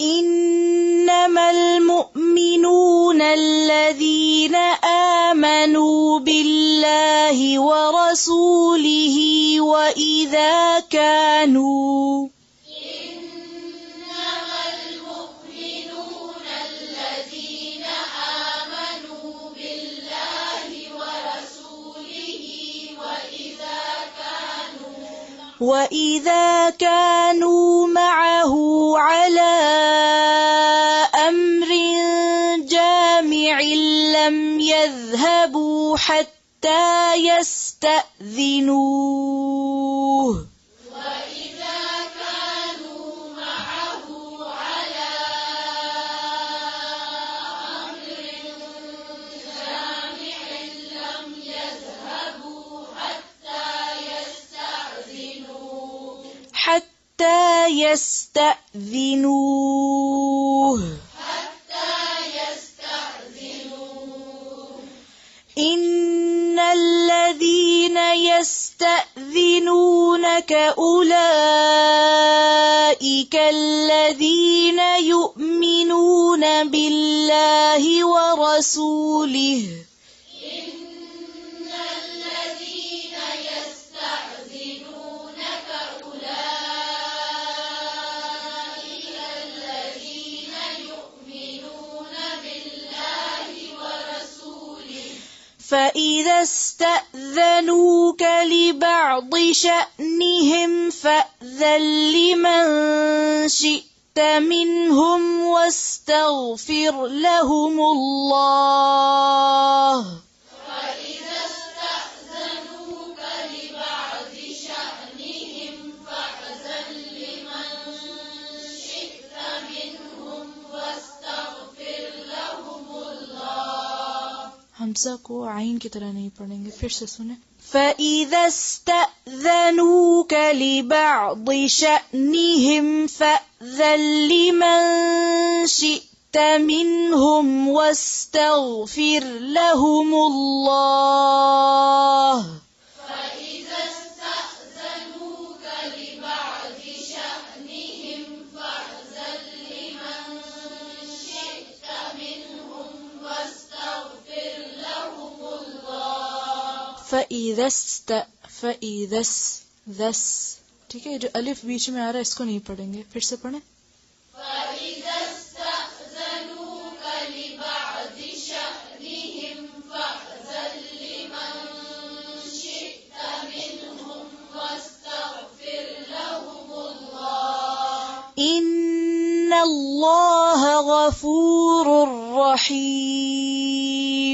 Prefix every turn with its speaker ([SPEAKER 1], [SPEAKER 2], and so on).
[SPEAKER 1] إنما المؤمنون الذين آمنوا بالله ورسوله وإذا كانوا معه على أمر جامع لم يذهبوا حتى يستأذنوه إن الذين يستأذنونك أولئك الذين يؤمنون بالله ورسوله فإذا استأذنوك لبعض شأنهم فأذن لمن شئت منهم واستغفر لهم الله حمزہ کو عین کی طرح نہیں پڑھیں گے، پھر سے سنیں. فَإِذَا اسْتَأْذَنُوكَ لِبَعْضِ شَأْنِهِمْ فَأْذَن لِّمَن شِئْتَ مِنْهُمْ وَاسْتَغْفِرْ لَهُمُ اللَّهَ فَإِذَا ٹھیک ہے، جو الف بیچ میں آ رہا ہے اس کو نہیں پڑھیں گے، پھر سے پڑھیں. فَإِذَا اسْتَأْذَنُوكَ لِبَعْضِ شَأْنِهِمْ فَأْذَن لِّمَن شِئْتَ مِنْهُمْ وَاسْتَغْفِرْ لَهُمُ اللَّهَ إِنَّ اللَّهَ غَفُورٌ رَّحِيمٌ.